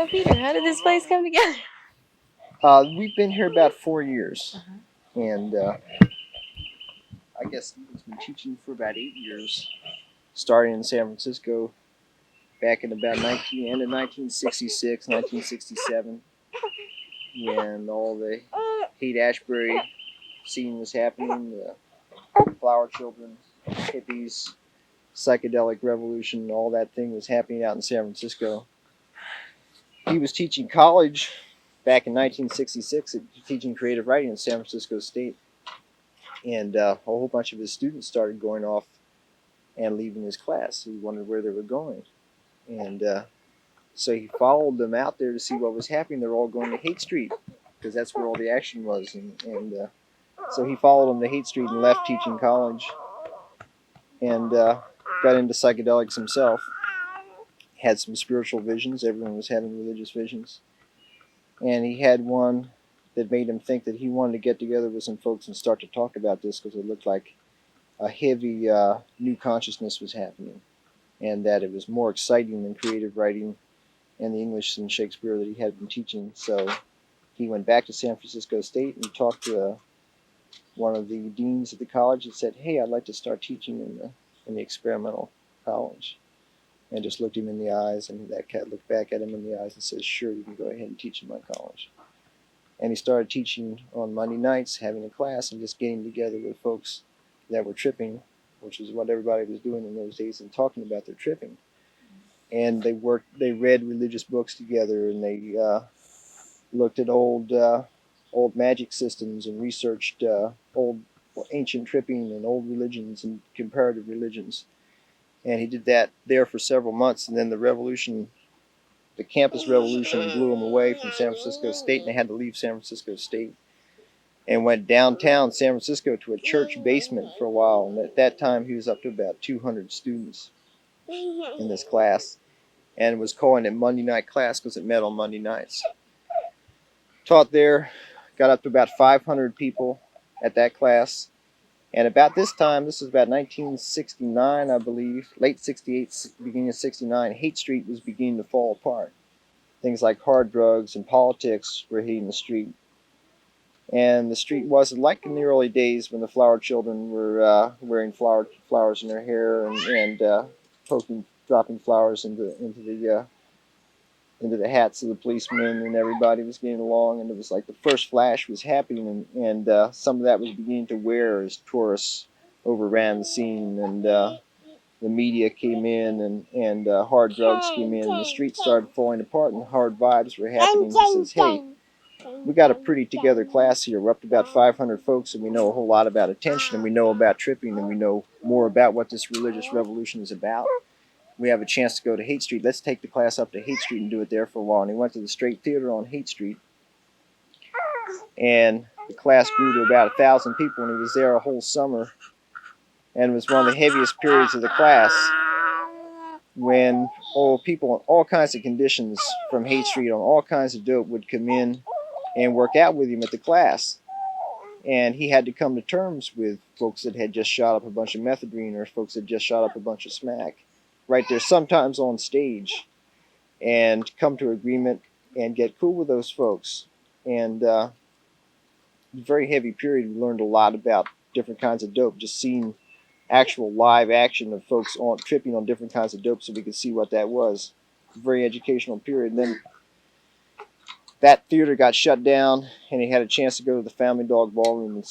So, Peter, how did this place come together? We've been here about 4 years, and I guess Stephen's been teaching for about 8 years, starting in San Francisco back in about end of 1966, 1967, when all the Haight-Ashbury scene was happening, the flower children, hippies, psychedelic revolution, all that thing was happening out in San Francisco. He was teaching college back in 1966, teaching creative writing in San Francisco State. And a whole bunch of his students started going off and leaving his class. He wondered where they were going. And so he followed them out there to see what was happening. They were all going to Haight Street because that's where all the action was. And so he followed them to Haight Street and left teaching college and got into psychedelics himself. Had some spiritual visions. Everyone was having religious visions. And he had one that made him think that he wanted to get together with some folks and start to talk about this because it looked like a heavy new consciousness was happening, and that it was more exciting than creative writing and the English and Shakespeare that he had been teaching. So he went back to San Francisco State and talked to one of the deans at the college and said, "Hey, I'd like to start teaching in the experimental college." And just looked him in the eyes, and that cat looked back at him in the eyes and says, "Sure, you can go ahead and teach in my college." And he started teaching on Monday nights, having a class, and just getting together with folks that were tripping, which is what everybody was doing in those days, and talking about their tripping. And they read religious books together, and they looked at old magic systems and researched old ancient tripping and old religions and comparative religions. And he did that there for several months, and then the campus revolution blew him away from San Francisco State, and they had to leave San Francisco State and went downtown San Francisco to a church basement for a while. And at that time, he was up to about 200 students in this class, and was calling it Monday night class because it met on Monday nights. Taught there, got up to about 500 people at that class. And about this time, this was about 1969, I believe, late 68, beginning of 69, Haight Street was beginning to fall apart. Things like hard drugs and politics were hitting the street. And the street wasn't like in the early days when the flower children were wearing flowers in their hair and dropping flowers into the hats of the policemen, and everybody was getting along, and it was like the first flash was happening, and some of that was beginning to wear as tourists overran the scene, and the media came in, and hard drugs came in, and the street started falling apart, and hard vibes were happening. He says, "Hey, we got a pretty together class here. We're up to about 500 folks, and we know a whole lot about attention, and we know about tripping, and we know more about what this religious revolution is about. We have a chance to go to Haight Street. Let's take the class up to Haight Street and do it there for a while." And he went to the Straight Theater on Haight Street, and the class grew to about 1,000 people, and he was there a whole summer, and it was one of the heaviest periods of the class when people in all kinds of conditions from Haight Street on all kinds of dope would come in and work out with him at the class. And he had to come to terms with folks that had just shot up a bunch of methadone or folks that just shot up a bunch of smack right there, sometimes on stage, and come to agreement and get cool with those folks. And very heavy period. We learned a lot about different kinds of dope, just seeing actual live action of folks tripping on different kinds of dope so we could see what that was. Very educational period. And then that theater got shut down, and he had a chance to go to the Family Dog Ballroom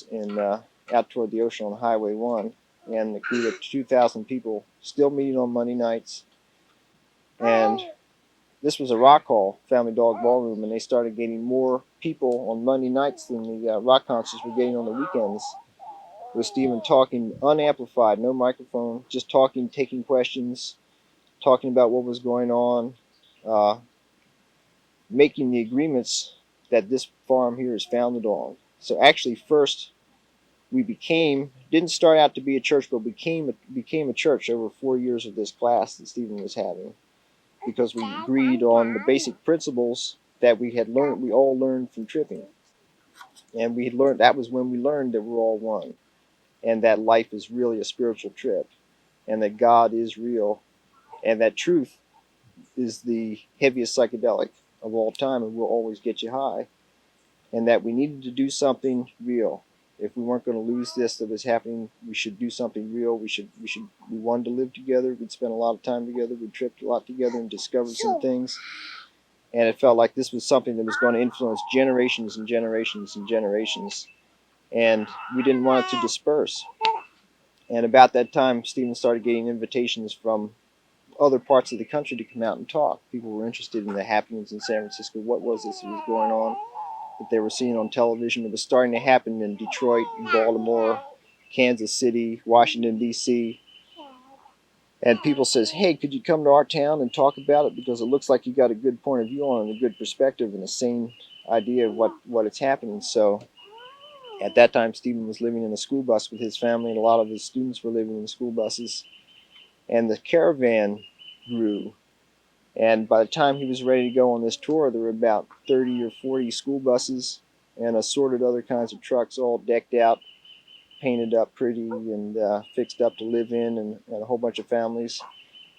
out toward the ocean on Highway 1. And it grew to 2,000 people, still meeting on Monday nights. And this was a rock hall, Family Dog Ballroom, and they started getting more people on Monday nights than the rock concerts were getting on the weekends. With Stephen talking unamplified, no microphone, just talking, taking questions, talking about what was going on, making the agreements that this farm here is founded on. So actually, first, we didn't start out to be a church, but became a church over 4 years of this class that Stephen was having, because we agreed on the basic principles that we all learned from tripping. And that was when we learned that we're all one, and that life is really a spiritual trip, and that God is real, and that truth is the heaviest psychedelic of all time and will always get you high, and that we needed to do something real. If we weren't going to lose this that was happening, we should do something real. We wanted to live together. We'd spent a lot of time together. We tripped a lot together and discovered some things. And it felt like this was something that was going to influence generations and generations and generations. And we didn't want it to disperse. And about that time, Stephen started getting invitations from other parts of the country to come out and talk. People were interested in the happenings in San Francisco. What was this that was going on that they were seeing on television? It was starting to happen in Detroit, Baltimore, Kansas City, Washington, D.C. And people says, hey, could you come to our town and talk about it? Because it looks like you got a good point of view on it, a good perspective and a sane idea of what it's happening. So at that time, Stephen was living in a school bus with his family, and a lot of his students were living in school buses. And the caravan grew. And by the time he was ready to go on this tour, there were about 30 or 40 school buses and assorted other kinds of trucks, all decked out, painted up pretty, and fixed up to live in, and a whole bunch of families.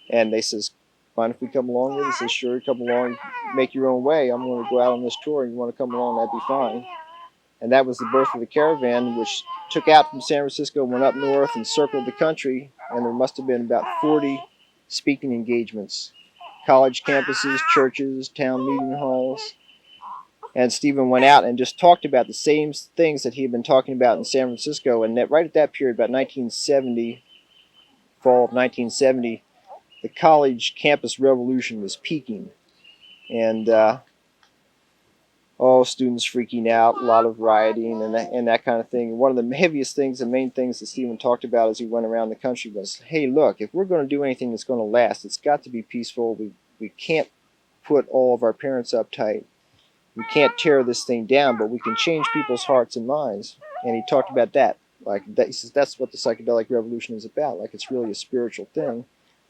And they says, mind if we come along with us? He says, sure, come along, make your own way. I'm going to go out on this tour. You want to come along, that'd be fine. And that was the birth of the caravan, which took out from San Francisco, went up north and circled the country, and there must have been about 40 speaking engagements. College campuses, churches, town meeting halls. And Stephen went out and just talked about the same things that he had been talking about in San Francisco. And that right at that period, about 1970, fall of 1970, the college campus revolution was peaking. And students freaking out, a lot of rioting and that kind of thing. One of the heaviest things, the main things that Stephen talked about as he went around the country was, hey, look, if we're going to do anything that's going to last, it's got to be peaceful. We can't put all of our parents uptight. We can't tear this thing down, but we can change people's hearts and minds. And he talked about that. Like that, he says that's what the psychedelic revolution is about. Like it's really a spiritual thing.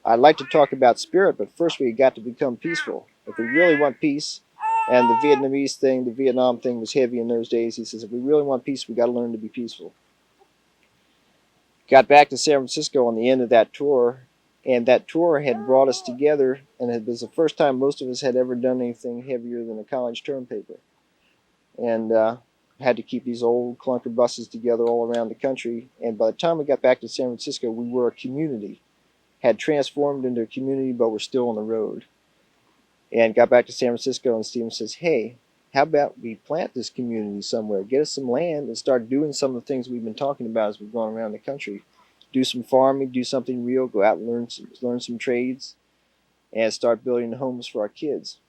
I'd like to talk about spirit, but first we got to become peaceful. If we really want peace, and the Vietnamese thing, the Vietnam thing was heavy in those days. He says, if we really want peace, we got to learn to be peaceful. Got back to San Francisco on the end of that tour, and that tour had brought us together, and it was the first time most of us had ever done anything heavier than a college term paper. And had to keep these old clunker buses together all around the country. And by the time we got back to San Francisco, we were a community. Had transformed into a community, but we're still on the road. And got back to San Francisco, and Stephen says, hey, how about we plant this community somewhere, get us some land, and start doing some of the things we've been talking about as we've gone around the country. Do some farming, do something real, go out and learn some trades, and start building homes for our kids.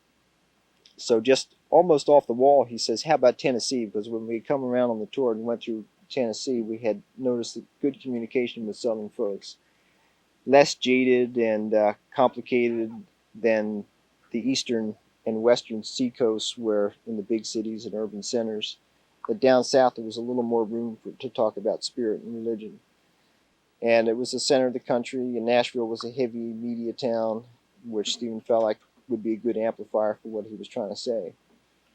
So just almost off the wall, he says, how about Tennessee? Because when we come around on the tour and went through Tennessee, we had noticed good communication with Southern folks. Less jaded and complicated than the eastern and western seacoasts were in the big cities and urban centers. But down south there was a little more room to talk about spirit and religion. And it was the center of the country, and Nashville was a heavy media town, which Stephen felt like would be a good amplifier for what he was trying to say.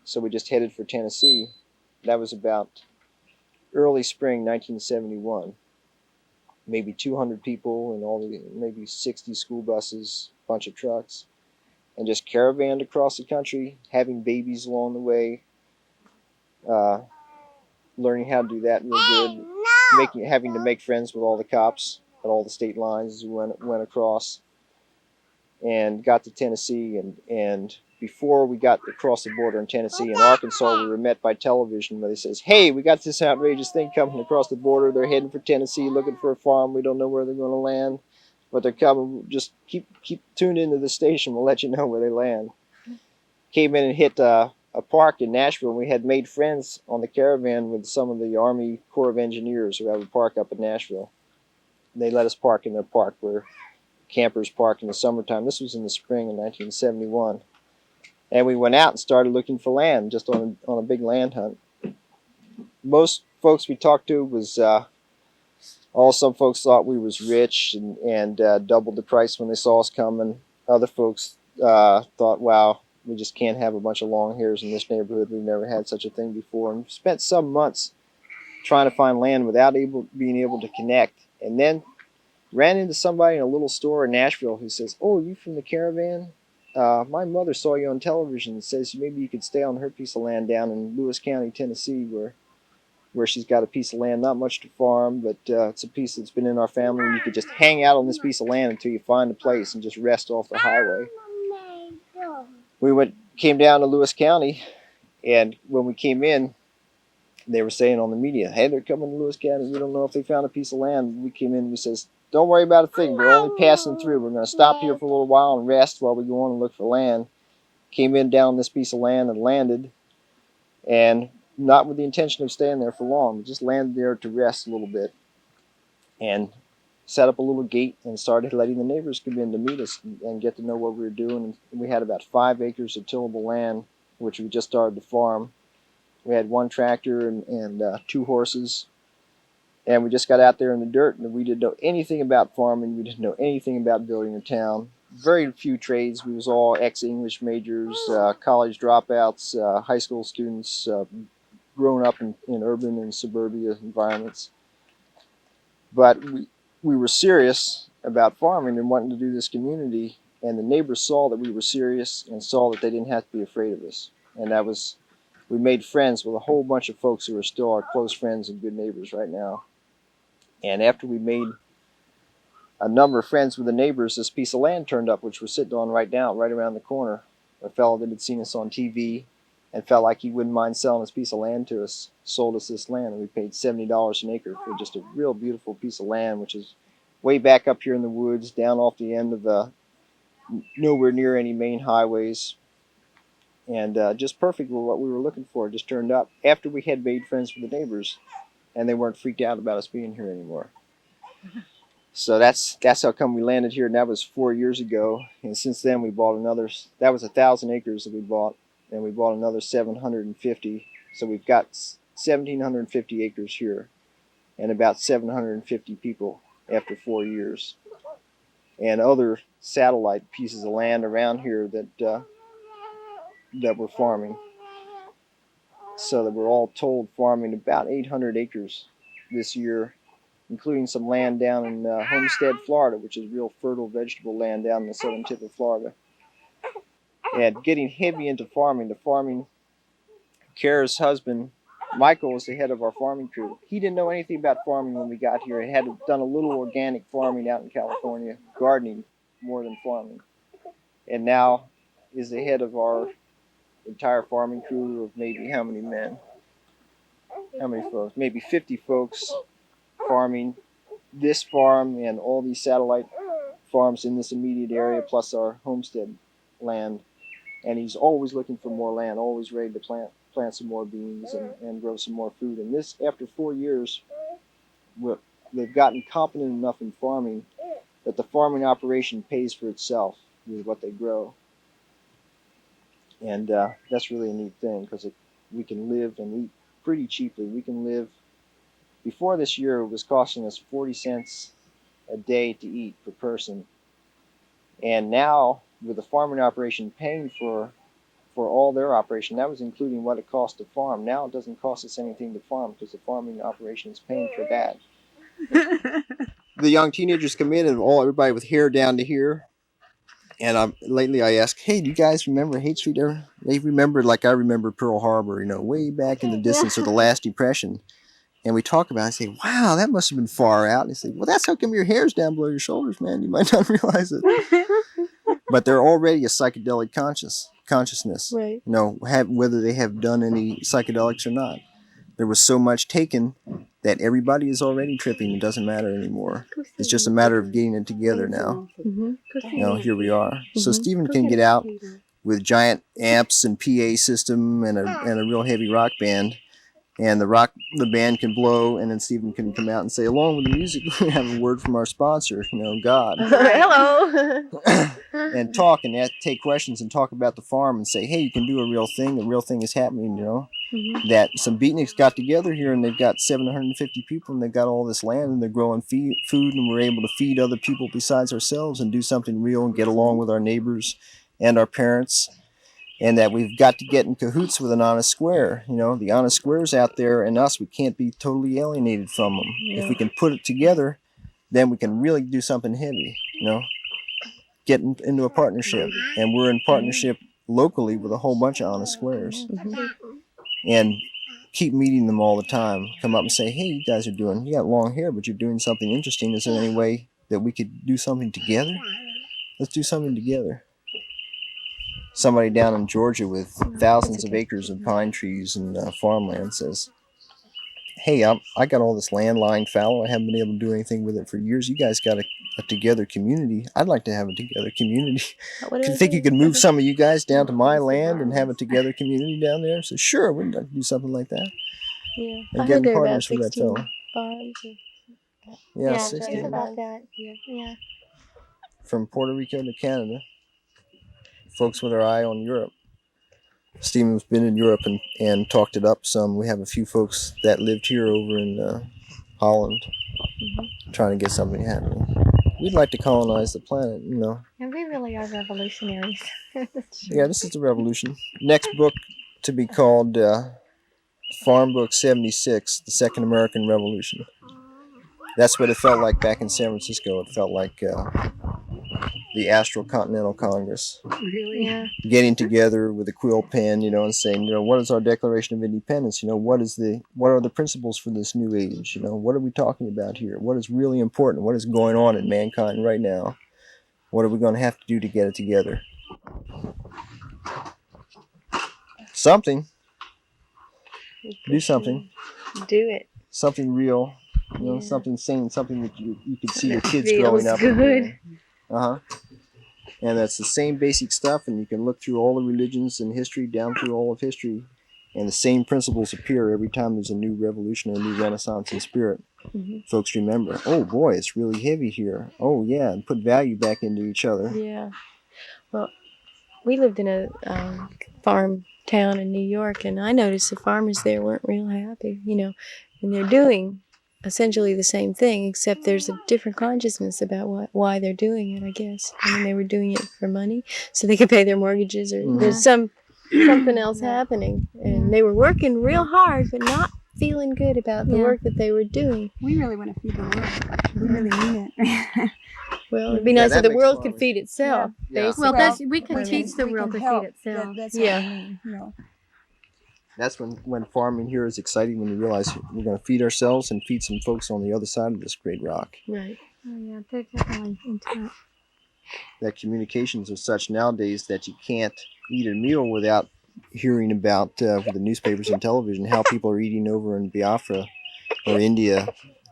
So we just headed for Tennessee. That was about early spring 1971. Maybe 200 people and maybe 60 school buses, a bunch of trucks. And just caravanned across the country, having babies along the way, learning how to do that real good, having to make friends with all the cops at all the state lines as we went across, and got to Tennessee. And before we got across the border in Tennessee and Arkansas, we were met by television where they says, hey, we got this outrageous thing coming across the border. They're heading for Tennessee, looking for a farm. We don't know where they're going to land. But they're coming. Just keep tuned into the station. We'll let you know where they land. Came in and hit a park in Nashville. And we had made friends on the caravan with some of the Army Corps of Engineers who have a park up in Nashville. And they let us park in their park where campers park in the summertime. This was in the spring of 1971. And we went out and started looking for land, just on a big land hunt. Most folks we talked to was... some folks thought we was rich and doubled the price when they saw us coming. Other folks thought, wow, we just can't have a bunch of long hairs in this neighborhood. We've never had such a thing before. And spent some months trying to find land without being able to connect. And then ran into somebody in a little store in Nashville who says, oh, you from the caravan? my mother saw you on television and says maybe you could stay on her piece of land down in Lewis County, Tennessee, where she's got a piece of land, not much to farm, but it's a piece that's been in our family, and you could just hang out on this piece of land until you find a place and just rest off the highway. We came down to Lewis County, and when we came in, they were saying on the media, hey, they're coming to Lewis County. We don't know if they found a piece of land. We came in and we says, don't worry about a thing. We're only passing through. We're going to stop here for a little while and rest while we go on and look for land. Came in down this piece of land and landed, and not with the intention of staying there for long. We just landed there to rest a little bit and set up a little gate and started letting the neighbors come in to meet us and get to know what we were doing. And we had about 5 acres of tillable land, which we just started to farm. We had 1 tractor and 2 horses, and we just got out there in the dirt, and we didn't know anything about farming. We didn't know anything about building a town. Very few trades. We was all ex-English majors, college dropouts, high school students, grown up in urban and suburbia environments. But we were serious about farming and wanting to do this community, and the neighbors saw that we were serious and saw that they didn't have to be afraid of us. And we made friends with a whole bunch of folks who are still our close friends and good neighbors right now. And after we made a number of friends with the neighbors, this piece of land turned up, which we're sitting on right now, right around the corner. A fellow that had seen us on TV and felt like he wouldn't mind selling this piece of land to us, sold us this land, and we paid $70 an acre for just a real beautiful piece of land, which is way back up here in the woods, down off the end of nowhere near any main highways, and just perfect for what we were looking for. It just turned up after we had made friends with the neighbors, and they weren't freaked out about us being here anymore. So that's how come we landed here, and that was 4 years ago. And since then we bought another. That was 1,000 acres that we bought, and we bought another 750. So we've got 1,750 acres here, and about 750 people after 4 years, and other satellite pieces of land around here that we're farming. So that we're all told farming about 800 acres this year, including some land down in Homestead, Florida, which is real fertile vegetable land down in the southern tip of Florida. And getting heavy into farming, Kara's husband, Michael, was the head of our farming crew. He didn't know anything about farming when we got here. He had done a little organic farming out in California, gardening more than farming. And now is the head of our entire farming crew of maybe how many men? How many folks? Maybe 50 folks farming this farm and all these satellite farms in this immediate area, plus our homestead land. And he's always looking for more land, always ready to plant some more beans and grow some more food. And this, after 4 years, they've gotten competent enough in farming that the farming operation pays for itself with what they grow. And that's really a neat thing, because we can live and eat pretty cheaply. We can live. Before this year, it was costing us 40 cents a day to eat per person. And now, with the farming operation paying for all their operation, that was including what it cost to farm. Now it doesn't cost us anything to farm, because the farming operation is paying for that. The young teenagers come in, and everybody with hair down to here. And lately I ask, hey, do you guys remember Haight Street? They remember like I remember Pearl Harbor, way back in the distance of the last Depression. And we talk about it. I say, wow, that must have been far out. And they say, well, that's how come your hair's down below your shoulders, man. You might not realize it. But they're already a psychedelic consciousness. Right. Whether they have done any psychedelics or not. There was so much taken that everybody is already tripping. It doesn't matter anymore. It's just a matter of getting it together now. Mm-hmm. Here we are. Mm-hmm. So Stephen can get out with giant amps and PA system and a real heavy rock band. And the band can blow, and then Stephen can come out and say, along with the music, we have a word from our sponsor, God. Hello. And talk and take questions and talk about the farm and say, hey, you can do a real thing. The real thing is happening, Mm-hmm. That some beatniks got together here, and they've got 750 people, and they've got all this land, and they're growing food, and we're able to feed other people besides ourselves and do something real and get along with our neighbors and our parents. And that we've got to get in cahoots with an honest square. The honest squares out there, and us, we can't be totally alienated from them. Yeah. If we can put it together, then we can really do something heavy, get into a partnership, and we're in partnership locally with a whole bunch of honest squares, and keep meeting them all the time. Come up and say, hey, you guys you got long hair, but you're doing something interesting. Is there any way that we could do something together? Let's do something together. Somebody down in Georgia with thousands of acres of pine trees and farmland says, hey, I got all this land lying fallow. I haven't been able to do anything with it for years. You guys got a together community. I'd like to have a together community. You think you could move some of you guys down to my land and have a together community down there? So sure, we'd like to do something like that. Yeah, And I getting heard there are partners about for that 16 fellow. farms. Yeah, It's 16. about that. Yeah. From Puerto Rico to Canada. Folks with our eye on Europe. Stephen's been in Europe and talked it up some. We have a few folks that lived here over in Holland trying to get something happening. We'd like to colonize the planet, you know. And we really are revolutionaries. That's true. Yeah, this is the revolution. Next book to be called Farm Book 76, The Second American Revolution. That's what it felt like back in San Francisco. It felt like the Astral Continental Congress. Really? Yeah. Getting together with a quill pen, you know, and saying, you know, what is our Declaration of Independence? You know, what are the principles for this new age? You know, what are we talking about here? What is really important? What is going on in mankind right now? What are we going to have to do to get it together? Something. Do something. Do it. Something real. You know, Yeah. something sane, something that you could see your kids Feels growing up. good. And that's the same basic stuff, and you can look through all the religions and history, down through all of history, and the same principles appear every time there's a new revolution or a new renaissance in spirit. Folks remember, oh boy, it's really heavy here. Oh yeah, and put value back into each other. Yeah. Well, we lived in a farm town in New York, and I noticed the farmers there weren't real happy, you know, and they're doing essentially the same thing, except there's a different consciousness about why they're doing it, I guess. I mean, they were doing it for money, so they could pay their mortgages, or there's something else happening. And they were working real hard, but not feeling good about the work that they were doing. We really want to feed the world. We really mean it. Well, it'd be nice if that the makes world a could lot feed itself. Yeah. Basically. Well, we I can mean, teach the we world to can help. feed itself. That's Yeah. what I mean, you know. That's when farming here is exciting, when you realize we're going to feed ourselves and feed some folks on the other side of this great rock. Right. Oh, yeah, they're definitely into it. That communications are such nowadays that you can't eat a meal without hearing about with the newspapers and television how people are eating over in Biafra or India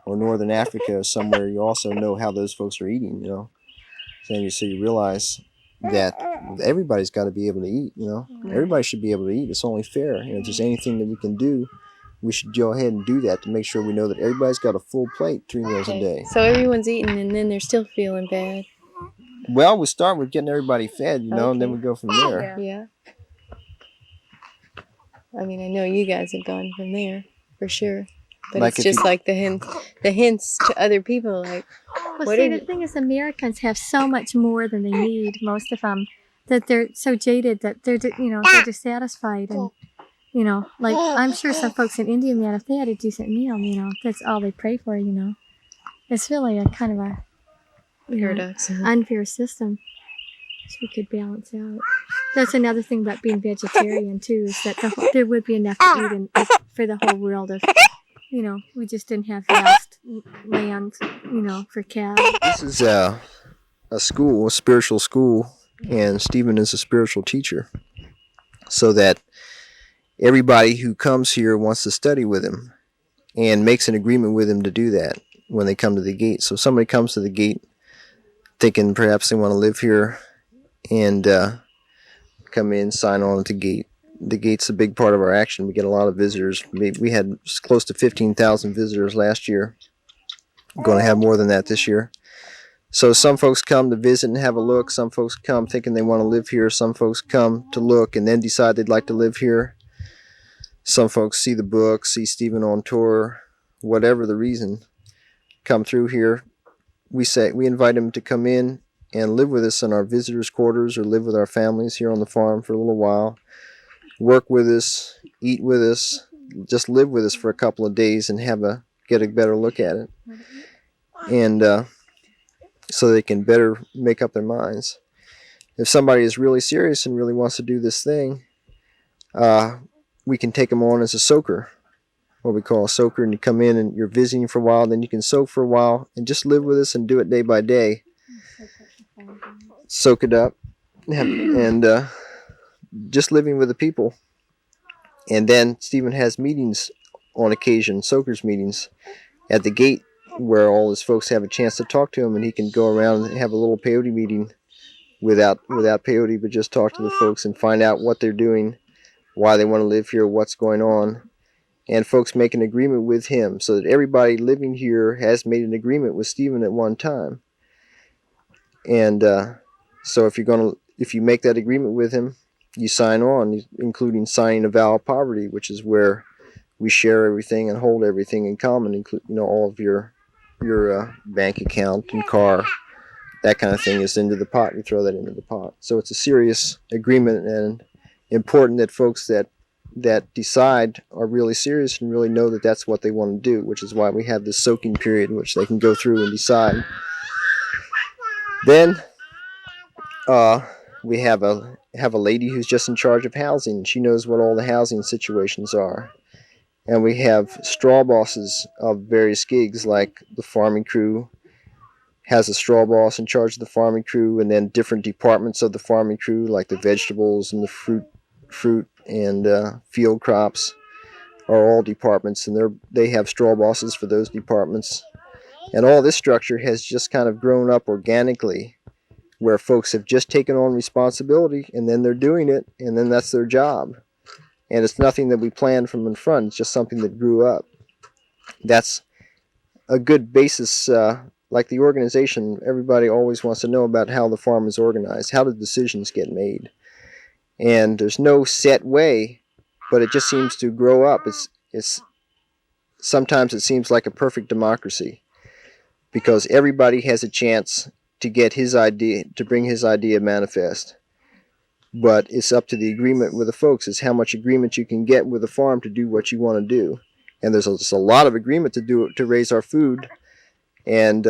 or Northern Africa or somewhere. You also know how those folks are eating, you know. So you realize that everybody's got to be able to eat, you know. Everybody should be able to eat. It's only fair. You know, if there's anything that we can do, we should go ahead and do that to make sure we know that everybody's got a full plate 3 meals a day. So everyone's eating, and then they're still feeling bad. Well, we start with getting everybody fed, you know, and then we go from there. Yeah. I mean, I know you guys have gone from there, for sure. But Like it's if just you- like the hints to other people, like, Well, What see, are the thing is, Americans have so much more than they need, most of them, that they're so jaded that they're dissatisfied. And, you know, like, I'm sure some folks in India, man, if they had a decent meal, you know, that's all they pray for, you know. It's really a kind of a paradox. unfair system, which we could balance out. That's another thing about being vegetarian, too, is that there would be enough to eat for the whole world if, you know, we just didn't have vast land, you know, for cattle. This is a school, a spiritual school, and Stephen is a spiritual teacher. So that everybody who comes here wants to study with him and makes an agreement with him to do that when they come to the gate. So if somebody comes to the gate thinking perhaps they want to live here and come in, sign on at the gate. The gate's a big part of our action. We get a lot of visitors. We had close to 15,000 visitors last year. We're going to have more than that this year. So some folks come to visit and have a look. Some folks come thinking they want to live here. Some folks come to look and then decide they'd like to live here. Some folks see the book, see Stephen on tour, whatever the reason, come through here. We invite them to come in and live with us in our visitors' quarters or live with our families here on the farm for a little while. Work with us, eat with us, just live with us for a couple of days and get a better look at it. And so they can better make up their minds. If somebody is really serious and really wants to do this thing, we can take them on as a soaker, what we call a soaker, and you come in and you're visiting for a while, then you can soak for a while and just live with us and do it day by day. Soak it up and just living with the people. And then Stephen has meetings on occasion, soakers meetings, at the gate where all his folks have a chance to talk to him, and he can go around and have a little peyote meeting without peyote, but just talk to the folks and find out what they're doing, why they want to live here, what's going on. And folks make an agreement with him, so that everybody living here has made an agreement with Stephen at one time. And so if you make that agreement with him, you sign on, including signing a vow of poverty, which is where we share everything and hold everything in common, including all of your bank account and car, that kind of thing is into the pot. You throw that into the pot. So it's a serious agreement, and important that folks that decide are really serious and really know that that's what they want to do, which is why we have this soaking period in which they can go through and decide. Then we have a lady who's just in charge of housing. She knows what all the housing situations are. And we have straw bosses of various gigs, like the farming crew has a straw boss in charge of the farming crew, and then different departments of the farming crew, like the vegetables and the fruit and field crops, are all departments, and they have straw bosses for those departments. And all this structure has just kind of grown up organically, where folks have just taken on responsibility, and then they're doing it, and then that's their job. And it's nothing that we planned from in front. It's just something that grew up. That's a good basis. Like the organization, everybody always wants to know about how the farm is organized. How do decisions get made? And there's no set way, but it just seems to grow up. It's sometimes it seems like a perfect democracy, because everybody has a chance to get his idea, to bring his idea manifest. But it's up to the agreement with the folks. It's how much agreement you can get with the farm to do what you want to do. And there's just a lot of agreement to raise our food. And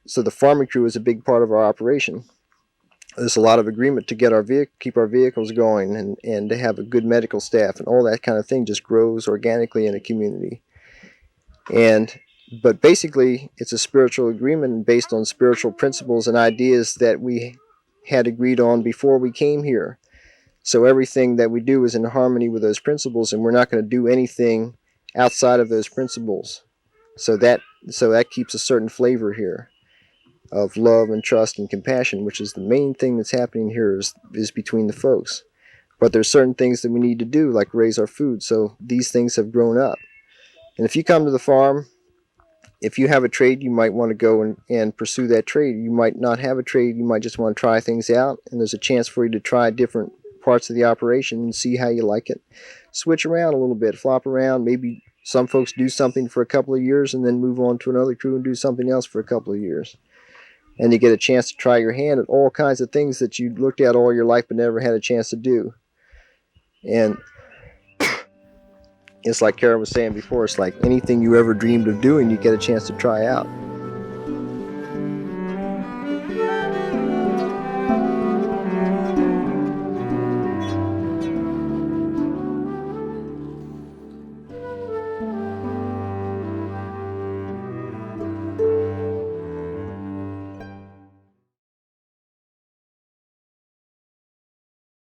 so the farming crew is a big part of our operation. There's a lot of agreement to get keep our vehicles going, and to have a good medical staff, and all that kind of thing just grows organically in a community. But basically, it's a spiritual agreement based on spiritual principles and ideas that we had agreed on before we came here. So everything that we do is in harmony with those principles, and we're not going to do anything outside of those principles. So that keeps a certain flavor here of love and trust and compassion, which is the main thing that's happening here is between the folks. But there's certain things that we need to do, like raise our food. So these things have grown up. And if you come to the farm, if you have a trade, you might want to go and pursue that trade. You might not have a trade. You might just want to try things out. And there's a chance for you to try different parts of the operation and see how you like it. Switch around a little bit, flop around. Maybe some folks do something for a couple of years and then move on to another crew and do something else for a couple of years. And you get a chance to try your hand at all kinds of things that you looked at all your life but never had a chance to do. And it's like Kara was saying before, it's like anything you ever dreamed of doing, you get a chance to try out.